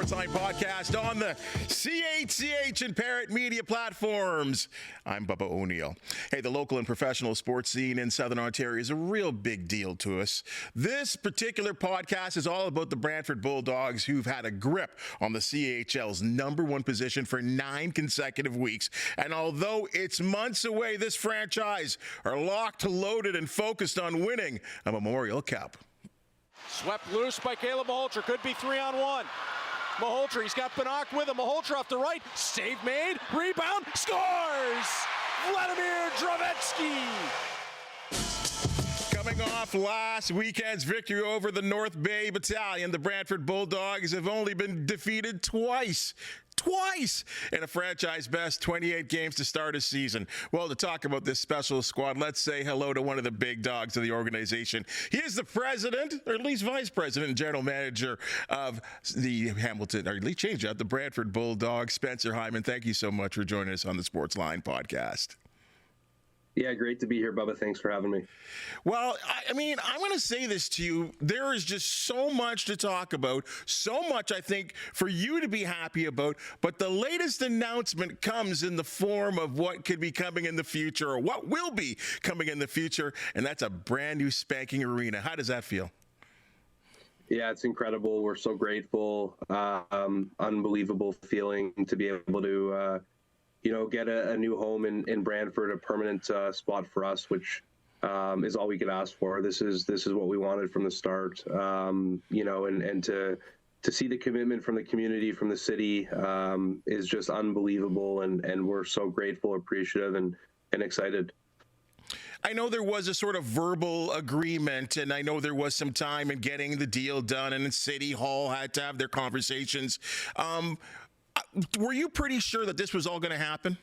Sportsline Podcast on the CHCH and Parrot Media platforms. I'm Bubba O'Neill. Hey, the local and professional sports scene in Southern Ontario is a real big deal to us. This particular podcast is all about the Brantford Bulldogs, who've had a grip on the CHL's number one position for 9 consecutive weeks. And although it's months away, this franchise are locked, loaded, and focused on winning a Memorial Cup. Swept loose by Caleb Maholter. Could be 3-on-1. Maholter, he's got Banach with him. Maholter off the right. Save made. Rebound. Scores! Vladimir Dravetsky. Coming off last weekend's victory over the North Bay Battalion, the Brantford Bulldogs have only been defeated twice in a franchise best 28 games to start a season. Well, to talk about this special squad, let's say hello to one of the big dogs of the organization. He is the president, or at least vice president and general manager of the Hamilton, or at least change out, the Brantford Bulldogs, Spencer Hyman. Thank you so much for joining us on the Sportsline Podcast. Yeah, great to be here, Bubba. Thanks for having me. Well, I mean, I'm going to say this to you. There is just so much to talk about, so much, I think, for you to be happy about. But the latest announcement comes in the form of what could be coming in the future, or what will be coming in the future, and that's a brand new spanking arena. How does that feel? Yeah, it's incredible. We're so grateful. Unbelievable feeling to be able to get a new home in Brantford, a permanent spot for us, which is all we could ask for. This is what we wanted from the start, and to see the commitment from the community, from the city, is just unbelievable, and we're so grateful, appreciative, and excited. I know there was a sort of verbal agreement, and I know there was some time in getting the deal done, and City Hall had to have their conversations. Were you pretty sure that this was all going to happen?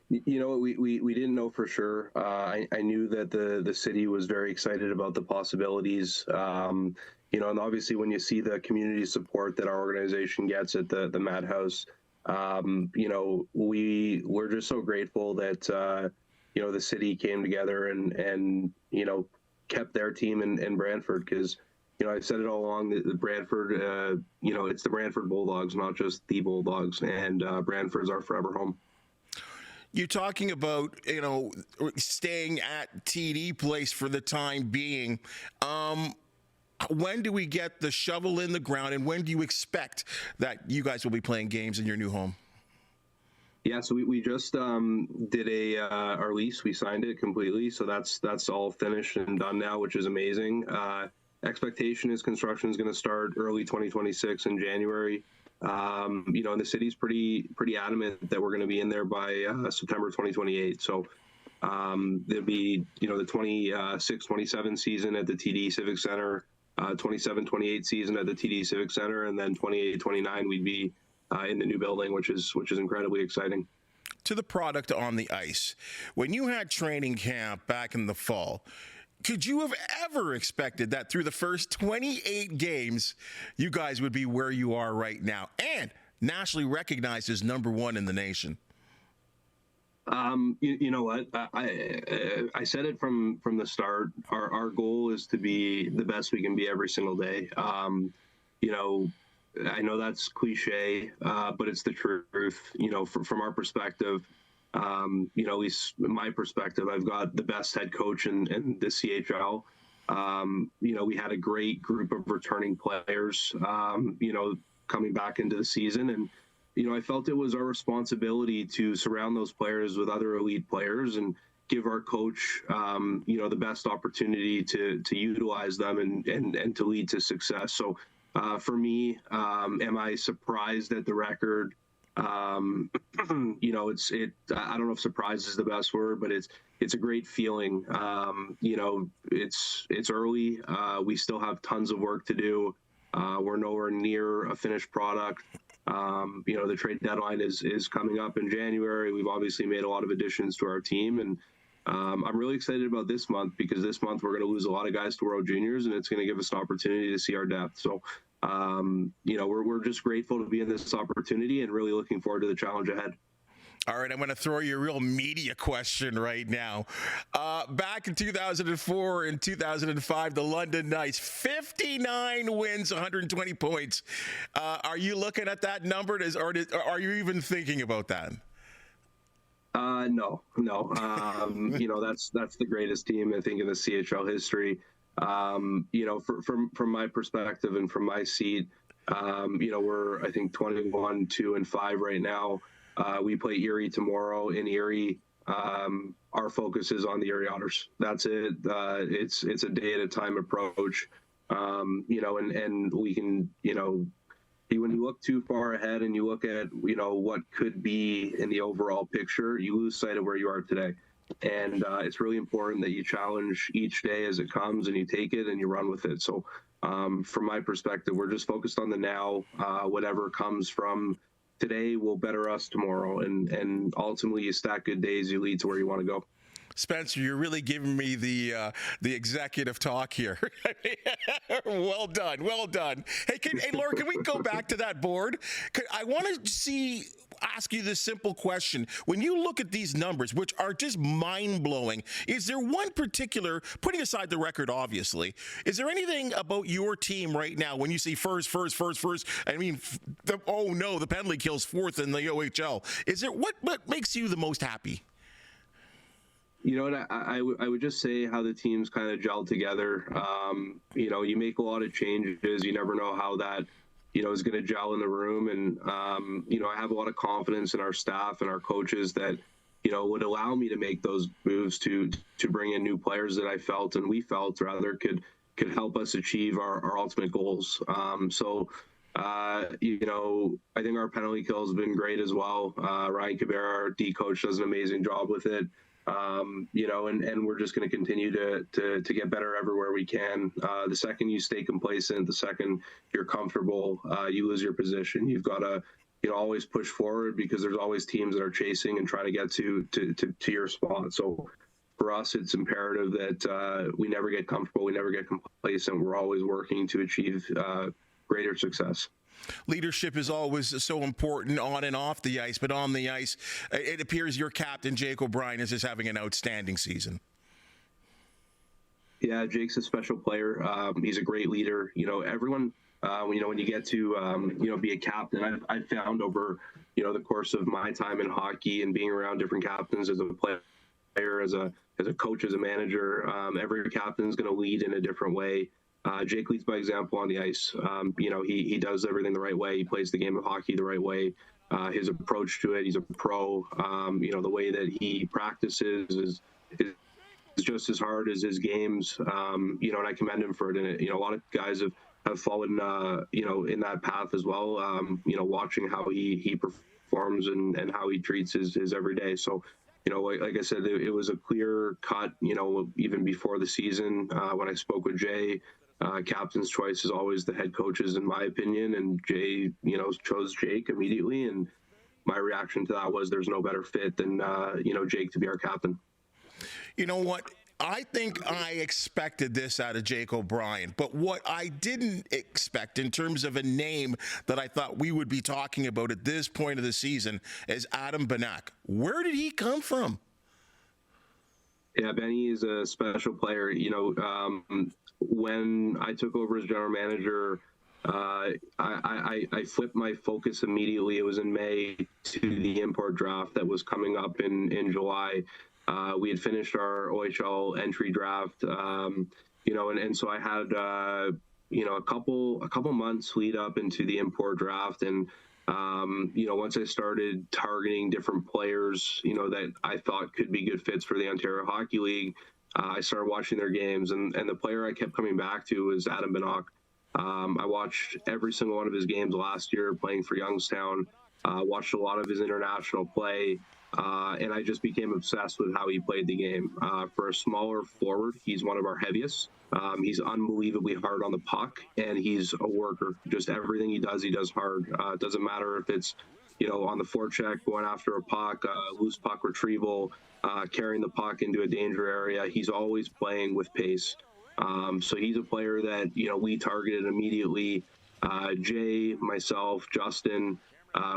You know, we didn't know for sure. I knew that the city was very excited about the possibilities. And obviously when you see the community support that our organization gets at the Madhouse, we're just so grateful that, the city came together and kept their team in Brantford, because I've said it all along that the Brantford, it's the Brantford Bulldogs, not just the Bulldogs, and Brantford's our forever home. You're talking about, staying at TD Place for the time being. When do we get the shovel in the ground, and when do you expect that you guys will be playing games in your new home? Yeah, so we just did our lease. We signed it completely, so that's all finished and done now, which is amazing. Expectation is construction is going to start early 2026 in January. And the city's pretty adamant that we're going to be in there by September 2028. So there'll be, the 26-27 season at the TD Civic Center, 27-28 season at the TD Civic Center, and then 28-29 we'd be in the new building, which is incredibly exciting. To the product on the ice, when you had training camp back in the fall, could you have ever expected that through the first 28 games, you guys would be where you are right now and nationally recognized as number one in the nation? You know what? I said it from the start. Our goal is to be the best we can be every single day. I know that's cliche, but it's the truth. From our perspective, at least my perspective, I've got the best head coach in the CHL. We had a great group of returning players, coming back into the season. And, I felt it was our responsibility to surround those players with other elite players and give our coach, the best opportunity to utilize them and to lead to success. So for me, am I surprised at the record? I don't know if surprise is the best word, but it's a great feeling. It's early. We still have tons of work to do. We're nowhere near a finished product. The trade deadline is coming up in January. We've obviously made a lot of additions to our team, and I'm really excited about this month, because this month we're going to lose a lot of guys to World Juniors, and it's going to give us an opportunity to see our depth. So, we're just grateful to be in this opportunity and really looking forward to the challenge ahead. All right, I'm going to throw you a real media question right now. Back in 2004 and 2005, the London Knights, 59 wins, 120 points. Are you looking at that number, or are you even thinking about that? No. That's the greatest team, I think, in the CHL history. From my perspective and from my seat, we're, I think, 21, 2, and 5 right now. We play Erie tomorrow in Erie. Our focus is on the Erie Otters. That's it. It's a day at a time approach. And we can, when you look too far ahead and you look at, what could be in the overall picture, you lose sight of where you are today. And it's really important that you challenge each day as it comes and you take it and you run with it. So from my perspective, we're just focused on the now. Whatever comes from today will better us tomorrow. And ultimately, you stack good days, you lead to where you want to go. Spencer, you're really giving me the executive talk here. Well done. Hey, Laura, can we go back to that board? I want to ask you this simple question. When you look at these numbers, which are just mind-blowing, is there one particular, putting aside the record, obviously, is there anything about your team right now when you see first? I mean, the penalty kill's fourth in the OHL. Is there what makes you the most happy? You know what, I would just say how the teams kind of gel together. You make a lot of changes. You never know how that, is going to gel in the room. And, I have a lot of confidence in our staff and our coaches that, would allow me to make those moves to bring in new players that I felt and we felt rather could help us achieve our ultimate goals. I think our penalty kill has been great as well. Ryan Cabrera, our D coach, does an amazing job with it. And we're just going to continue to get better everywhere we can. The second you stay complacent, the second you're comfortable, you lose your position. You've got to, always push forward because there's always teams that are chasing and trying to get to your spot. So for us, it's imperative that we never get comfortable. We never get complacent. We're always working to achieve greater success. Leadership is always so important on and off the ice, but on the ice, it appears your captain, Jake O'Brien, is just having an outstanding season. Yeah, Jake's a special player. He's a great leader. Everyone, when you get to, be a captain, I've found over, the course of my time in hockey and being around different captains as a player, as a coach, as a manager, every captain is going to lead in a different way. Jake leads by example on the ice. He does everything the right way. He plays the game of hockey the right way. His approach to it, he's a pro. The way that he practices is just as hard as his games. And I commend him for it. And a lot of guys have fallen, in that path as well. Watching how he performs and how he treats his every day. So, like I said, it was a clear cut. Even before the season, when I spoke with Jay. Captain's choice is always the head coach's, in my opinion, and Jay, chose Jake immediately, and my reaction to that was there's no better fit than, Jake to be our captain. You know what? I think I expected this out of Jake O'Brien, but what I didn't expect in terms of a name that I thought we would be talking about at this point of the season is Adam Banak. Where did he come from? Yeah, Benny is a special player. When I took over as general manager, I flipped my focus immediately. It was in May to the import draft that was coming up in July. We had finished our OHL entry draft, and so I had a couple months lead up into the import draft, and once I started targeting different players, that I thought could be good fits for the Ontario Hockey League, I started watching their games, and the player I kept coming back to was Adam Banak. I watched every single one of his games last year playing for Youngstown, watched a lot of his international play, and I just became obsessed with how he played the game. For a smaller forward, he's one of our heaviest. He's unbelievably hard on the puck, and he's a worker. Just everything he does hard. It doesn't matter if it's, on the forecheck, going after a puck, loose puck retrieval, carrying the puck into a danger area. He's always playing with pace. So he's a player that, we targeted immediately. Jay, myself, Justin,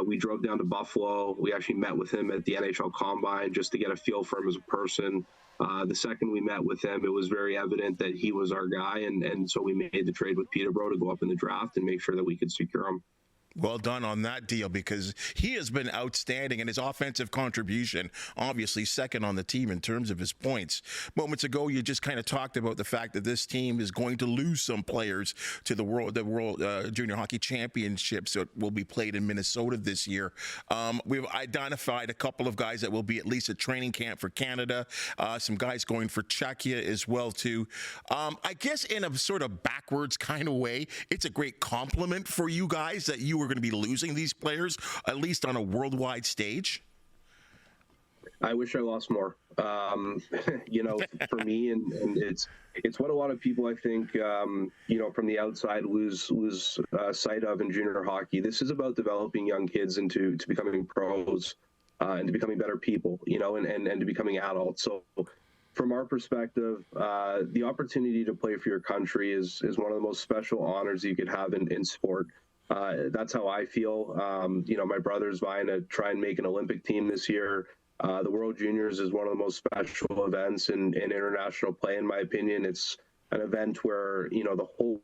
We drove down to Buffalo. We actually met with him at the NHL Combine just to get a feel for him as a person. The second we met with him, it was very evident that he was our guy, and so we made the trade with Peterborough to go up in the draft and make sure that we could secure him. Well done on that deal, because he has been outstanding, and his offensive contribution, obviously second on the team in terms of his points. Moments ago, you just kind of talked about the fact that this team is going to lose some players to the World Junior Hockey Championships that will be played in Minnesota this year. We've identified a couple of guys that will be at least at training camp for Canada, some guys going for Czechia as well too. I guess in a sort of backwards kind of way, it's a great compliment for you guys that you were going to be losing these players, at least on a worldwide stage? I wish I lost more. For me, and it's what a lot of people, I think, from the outside lose sight of in junior hockey. This is about developing young kids into becoming pros and to becoming better people, and to becoming adults. So from our perspective, the opportunity to play for your country is one of the most special honors you could have in sport. That's how I feel. My brother's vying to try and make an Olympic team this year. The World Juniors is one of the most special events in international play, in my opinion. It's an event where, the whole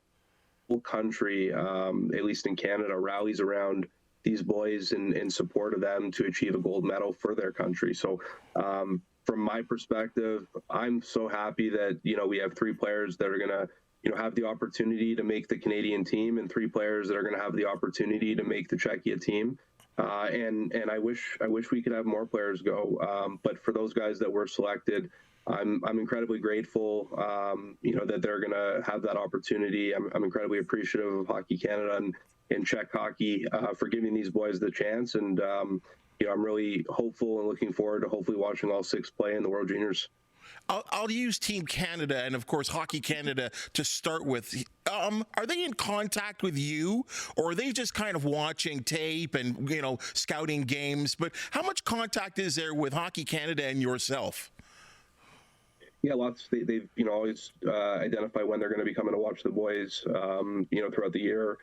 country, at least in Canada, rallies around these boys in support of them to achieve a gold medal for their country. So from my perspective, I'm so happy that, we have 3 players that are going to have the opportunity to make the Canadian team, and 3 players that are going to have the opportunity to make the Czechia team. And I wish we could have more players go. But for those guys that were selected, I'm incredibly grateful, that they're going to have that opportunity. I'm incredibly appreciative of Hockey Canada and Czech hockey for giving these boys the chance. And, I'm really hopeful and looking forward to hopefully watching all 6 play in the World Juniors. I'll use Team Canada and, of course, Hockey Canada to start with. Are they in contact with you, or are they just kind of watching tape and, scouting games? But how much contact is there with Hockey Canada and yourself? Yeah, lots. They've always identify when they're going to be coming to watch the boys, throughout the year.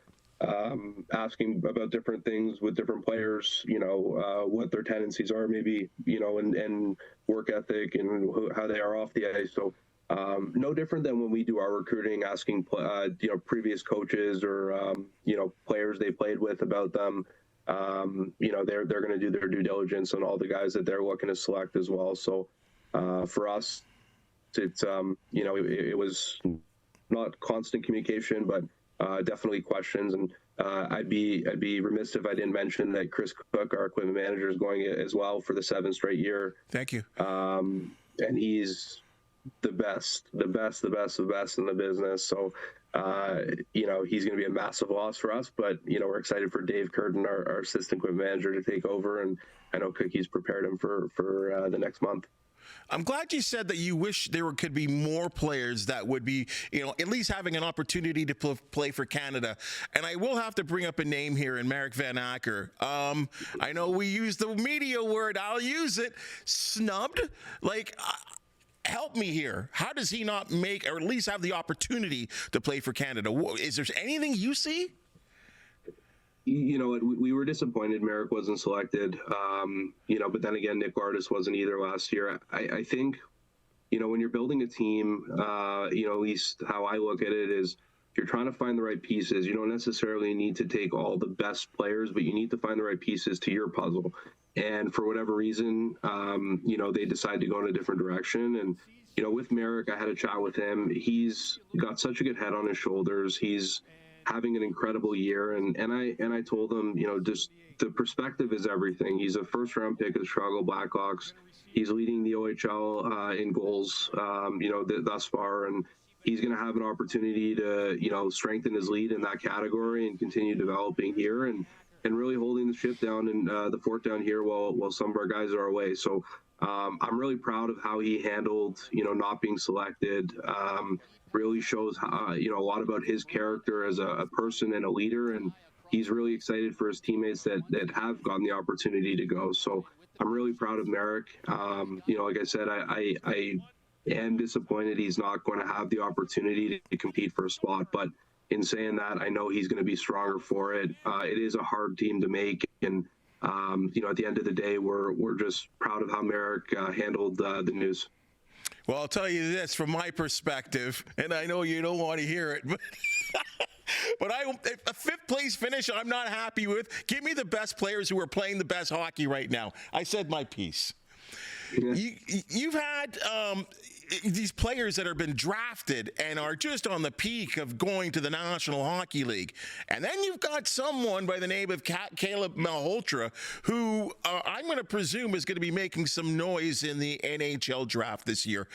Asking about different things with different players, what their tendencies are, maybe, and work ethic and how they are off the ice. So no different than when we do our recruiting, asking, previous coaches or, players they played with about them. They're going to do their due diligence on all the guys that they're looking to select as well. So for us, it's, it was not constant communication, but definitely questions. And I'd be remiss if I didn't mention that Chris Cook, our equipment manager, is going as well for the 7th straight year. Thank you. And he's the best in the business. So, he's going to be a massive loss for us, but, we're excited for Dave Curtin, our assistant equipment manager, to take over. And I know Cookie's prepared him for the next month. I'm glad you said that you wish there could be more players that would be, at least having an opportunity to play for Canada. And I will have to bring up a name here in Marek Van Acker. I know we use the media word. I'll use it. Snubbed? Help me here. How does he not make, or at least have the opportunity to play for Canada? Is there anything you see? We were disappointed Marek wasn't selected, but then again, Nick Ardis wasn't either last year. I think, when you're building a team, at least how I look at it is, you're trying to find the right pieces. You don't necessarily need to take all the best players, but you need to find the right pieces to your puzzle. And for whatever reason, they decide to go in a different direction. And, with Marek, I had a chat with him. He's got such a good head on his shoulders. He's having an incredible year. And I told him, just the perspective is everything. He's a first-round pick of the Chicago Blackhawks. He's leading the OHL in goals, thus far. And he's going to have an opportunity to, strengthen his lead in that category and continue developing here and really holding the ship down and the fort down here while some of our guys are away. So I'm really proud of how he handled, not being selected. Really shows, a lot about his character as a person and a leader. And he's really excited for his teammates that have gotten the opportunity to go. So I'm really proud of Marek. Like I said, I am disappointed he's not going to have the opportunity to compete for a spot. But, in saying that, I know he's going to be stronger for it. It is a hard team to make, and at the end of the day, we're just proud of how Merrick handled the news. Well, I'll tell you this from my perspective, and I know you don't want to hear it, but but a fifth place finish I'm not happy with. Give me the best players who are playing the best hockey right now. I said my piece. Yeah. You've had these players that have been drafted and are just on the peak of going to the National Hockey League. And then you've got someone by the name of Caleb Malhotra, who I'm going to presume is going to be making some noise in the NHL draft this year.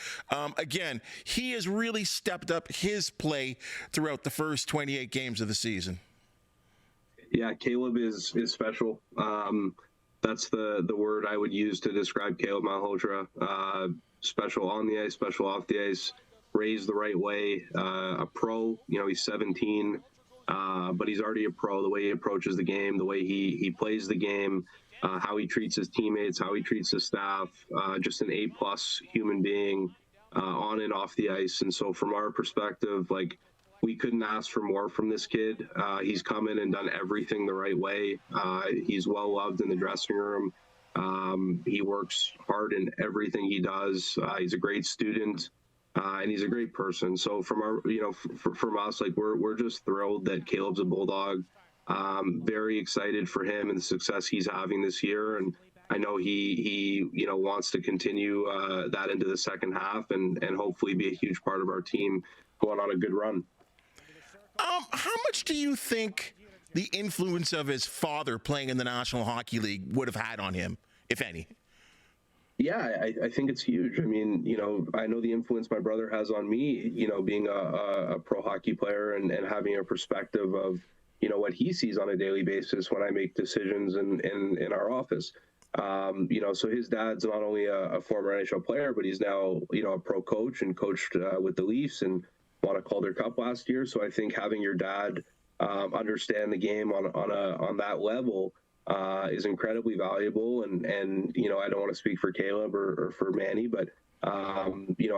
Again, he has really stepped up his play throughout the first 28 games of the season. Yeah, Caleb is special. That's the word I would use to describe Caleb Malhotra. Special on the ice, special off the ice, raised the right way, a pro. He's 17, but he's already a pro. The way he approaches the game, the way he plays the game, how he treats his teammates, how he treats his staff, just an A-plus human being on and off the ice. And so from our perspective, we couldn't ask for more from this kid. He's come in and done everything the right way. He's well loved in the dressing room. He works hard in everything he does. He's a great student, and he's a great person. So from our, from us, we're just thrilled that Caleb's a Bulldog. Very excited for him and the success he's having this year. And I know he wants to continue that into the second half and hopefully be a huge part of our team going on a good run. How much do you think the influence of his father playing in the National Hockey League would have had on him, if any? Yeah, I think it's huge. I mean, I know the influence my brother has on me, being a pro hockey player and having a perspective of, what he sees on a daily basis when I make decisions in our office. So his dad's not only a former NHL player, but he's now, a pro coach and coached with the Leafs and won a Calder Cup last year. So I think having your dad understand the game on that level is incredibly valuable. And I don't want to speak for Caleb or for Manny, but I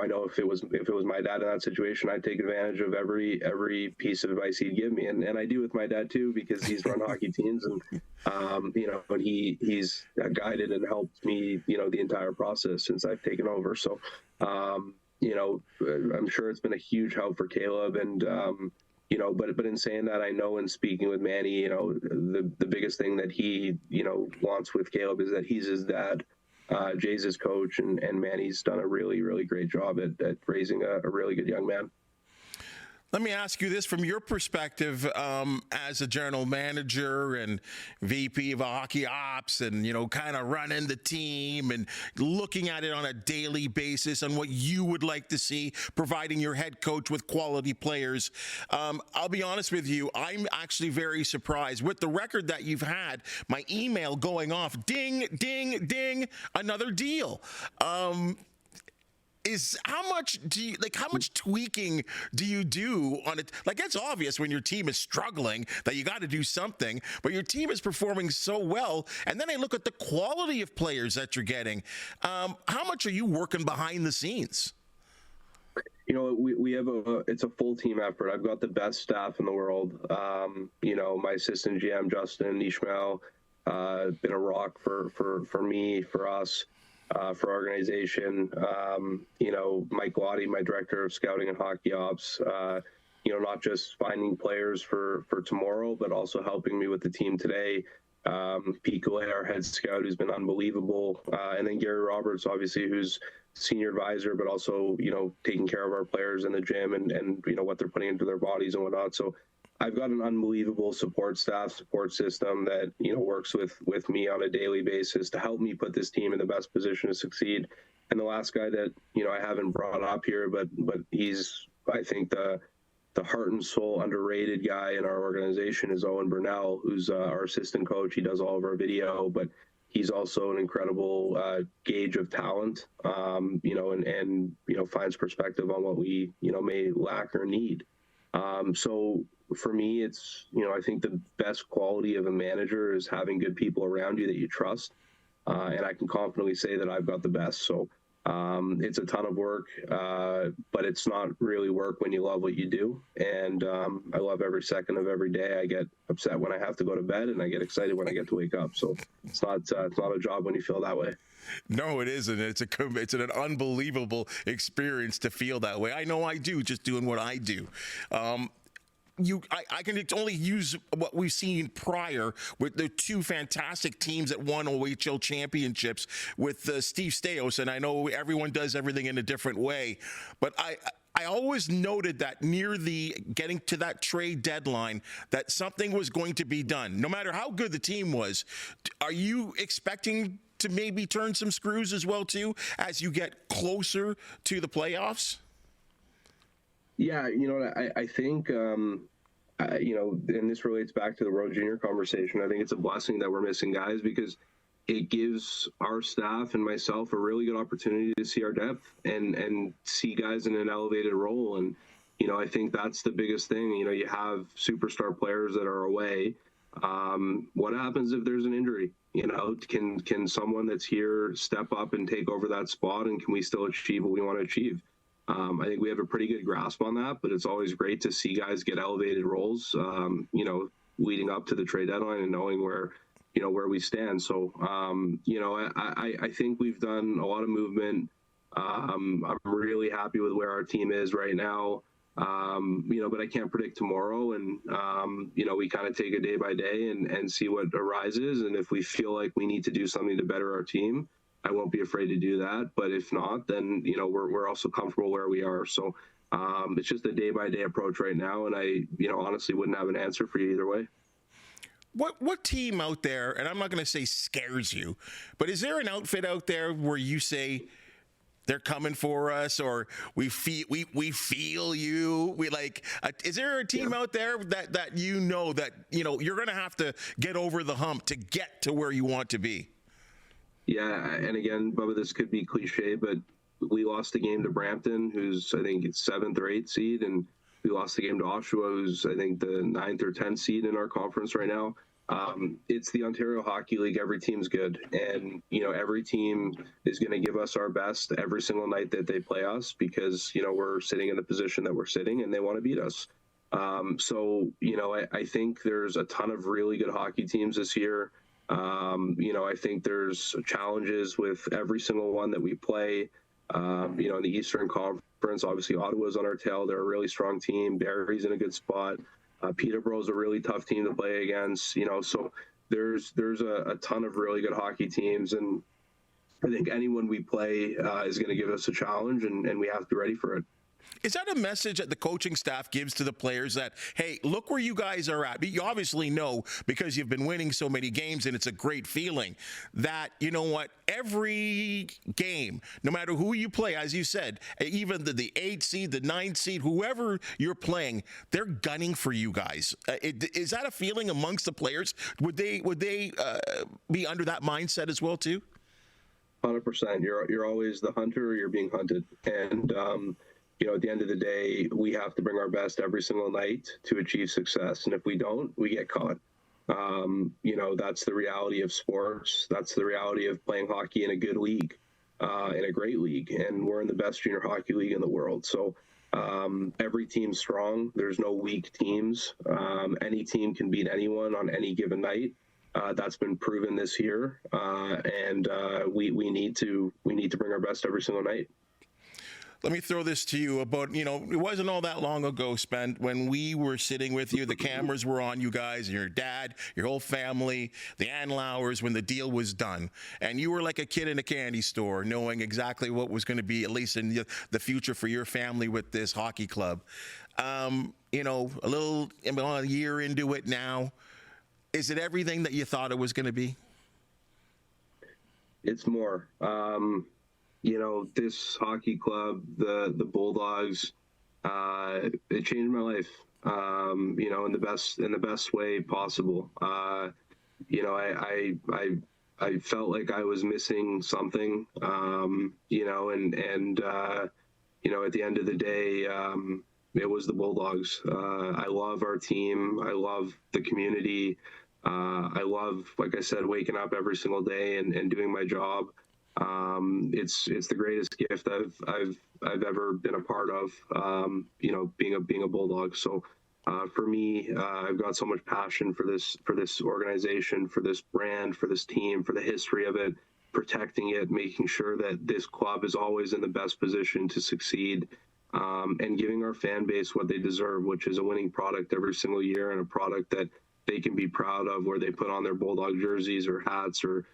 know if it was my dad in that situation, I'd take advantage of every piece of advice he'd give me, and I do with my dad too, because he's run hockey teams and and he's guided and helped me the entire process since I've taken over. So I'm sure it's been a huge help for Caleb, and but in saying that, I know in speaking with Manny, the biggest thing that he wants with Caleb is that he's his dad. Jay's his coach, and Manny's done a really, really great job at raising a really good young man. Let me ask you this from your perspective as a general manager and VP of hockey ops and, kind of running the team and looking at it on a daily basis on what you would like to see, providing your head coach with quality players. I'll be honest with you, I'm actually very surprised with the record that you've had, my email going off, ding, ding, ding, another deal. How much tweaking do you do on it? It's obvious when your team is struggling that you got to do something, but your team is performing so well. And then I look at the quality of players that you're getting. How much are you working behind the scenes? We have it's a full team effort. I've got the best staff in the world. My assistant GM, Justin Ishmael, been a rock for me, for us. For our organization, Mike Lottie, my director of scouting and hockey ops, not just finding players for tomorrow, but also helping me with the team today. Pete Goulet, our head scout, who's been unbelievable. And then Gary Roberts, obviously, who's senior advisor, but also, taking care of our players in the gym and what they're putting into their bodies and whatnot. So I've got an unbelievable support system that, works with me on a daily basis to help me put this team in the best position to succeed. And the last guy that, I haven't brought up here, but he's, I think, the heart and soul underrated guy in our organization is Owen Burnell, who's our assistant coach. He does all of our video, but he's also an incredible gauge of talent, and finds perspective on what we, may lack or need. So for me, it's, I think the best quality of a manager is having good people around you that you trust. And I can confidently say that I've got the best. So It's a ton of work, but it's not really work when you love what you do. And I love every second of every day. I get upset when I have to go to bed, and I get excited when I get to wake up. So it's not a job when you feel that way. No, it isn't. It's an unbelievable experience to feel that way. I know I do, just doing what I do. I can only use what we've seen prior with the two fantastic teams that won OHL championships with Steve Staios, and I know everyone does everything in a different way, but I always noted that near the getting to that trade deadline that something was going to be done, no matter how good the team was. Are you expecting to maybe turn some screws as well too as you get closer to the playoffs? Yeah, I think, and this relates back to the World Junior conversation. I think it's a blessing that we're missing guys because it gives our staff and myself a really good opportunity to see our depth and see guys in an elevated role. And, I think that's the biggest thing. You have superstar players that are away. What happens if there's an injury? Can someone that's here step up and take over that spot, and can we still achieve what we want to achieve? I think we have a pretty good grasp on that, but it's always great to see guys get elevated roles, leading up to the trade deadline and knowing where we stand. So, I think we've done a lot of movement. I'm really happy with where our team is right now, but I can't predict tomorrow. And, we kind of take it day by day and see what arises. And if we feel like we need to do something to better our team, I won't be afraid to do that. But if not, then, we're also comfortable where we are. So it's just a day-by-day approach right now. And I, honestly wouldn't have an answer for you either way. What team out there, and I'm not going to say scares you, but is there an outfit out there where you say they're coming for us, or we feel you? Is there a team out there that you're going to have to get over the hump to get to where you want to be? Yeah, and again, Bubba, this could be cliche, but we lost a game to Brampton, who's, I think, it's 7th or 8th seed, and we lost the game to Oshawa, who's, I think, the 9th or 10th seed in our conference right now. It's the Ontario Hockey League. Every team's good, and every team is going to give us our best every single night that they play us because we're sitting in the position that we're sitting, and they want to beat us. I think there's a ton of really good hockey teams this year. I think there's challenges with every single one that we play. In the Eastern Conference, obviously Ottawa's on our tail. They're a really strong team. Barrie's in a good spot. Peterborough's a really tough team to play against. So there's a ton of really good hockey teams, and I think anyone we play is going to give us a challenge, and we have to be ready for it. Is that a message that the coaching staff gives to the players that, hey, look where you guys are at? You obviously know because you've been winning so many games, and it's a great feeling that, every game, no matter who you play, as you said, even the 8th seed, the 9th seed, whoever you're playing, they're gunning for you guys. Is that a feeling amongst the players? Would they be under that mindset as well, too? 100%. You're always the hunter, or you're being hunted. And, at the end of the day, we have to bring our best every single night to achieve success. And if we don't, we get caught. That's the reality of sports. That's the reality of playing hockey in a good league, in a great league. And we're in the best junior hockey league in the world. So every team's strong. There's no weak teams. Any team can beat anyone on any given night. That's been proven this year. And we need to bring our best every single night. Let me throw this to you about, it wasn't all that long ago, when we were sitting with you, the cameras were on you guys, and your dad, your whole family, the Anlauers, when the deal was done. And you were like a kid in a candy store, knowing exactly what was going to be, at least in the future for your family with this hockey club. A year into it now, is it everything that you thought it was going to be? It's more. This hockey club, the Bulldogs, it changed my life, in the best way possible. I felt like I was missing something, at the end of the day, it was the Bulldogs. I love our team. I love the community. I love, like I said, waking up every single day and doing my job. It's the greatest gift I've ever been a part of. Being a Bulldog. So for me, I've got so much passion for this organization, for this brand, for this team, for the history of it, protecting it, making sure that this club is always in the best position to succeed, and giving our fan base what they deserve, which is a winning product every single year and a product that they can be proud of, where they put on their Bulldog jerseys or hats or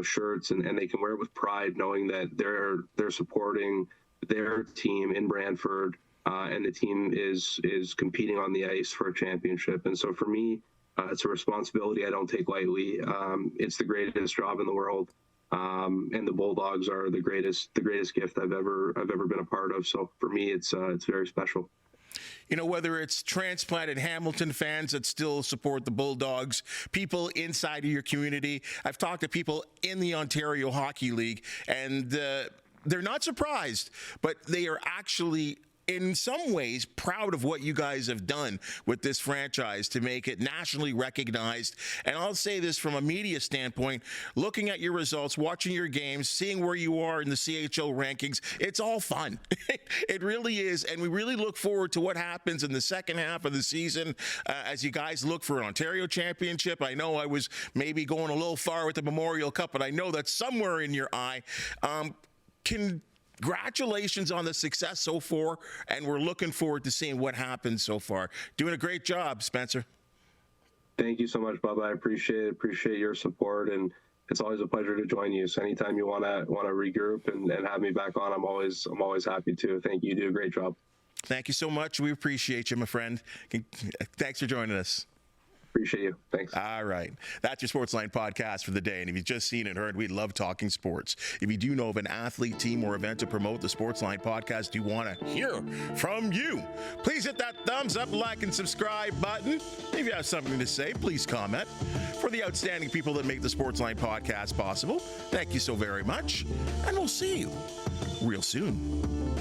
shirts, and they can wear it with pride, knowing that they're supporting their team in Brantford, and the team is competing on the ice for a championship. And so for me, it's a responsibility I don't take lightly. It's the greatest job in the world, and the Bulldogs are the greatest gift I've ever been a part of. So for me, it's very special. Whether it's transplanted Hamilton fans that still support the Bulldogs, people inside of your community. I've talked to people in the Ontario Hockey League, and they're not surprised, but they are actually in some ways proud of what you guys have done with this franchise to make it nationally recognized. And I'll say this from a media standpoint, looking at your results, watching your games, seeing where you are in the CHL rankings, it's all fun. It really is. And we really look forward to what happens in the second half of the season as you guys look for an Ontario championship. I know I was maybe going a little far with the Memorial Cup, but I know that's somewhere in your eye. Congratulations on the success so far, and we're looking forward to seeing what happens so far. Doing a great job, Spencer. Thank you so much, Bubba. I appreciate your support, and it's always a pleasure to join you. So anytime you want to regroup and have me back on, I'm always happy to. Thank you. You do a great job. Thank you so much. We appreciate you, my friend. Thanks for joining us. Appreciate you. Thanks. All right. That's your Sportsline podcast for the day. And if you've just seen and heard, we love talking sports. If you do know of an athlete, team, or event to promote the Sportsline podcast, you want to hear from you, please hit that thumbs up, like, and subscribe button. If you have something to say, please comment. For the outstanding people that make the Sportsline podcast possible, thank you so very much. And we'll see you real soon.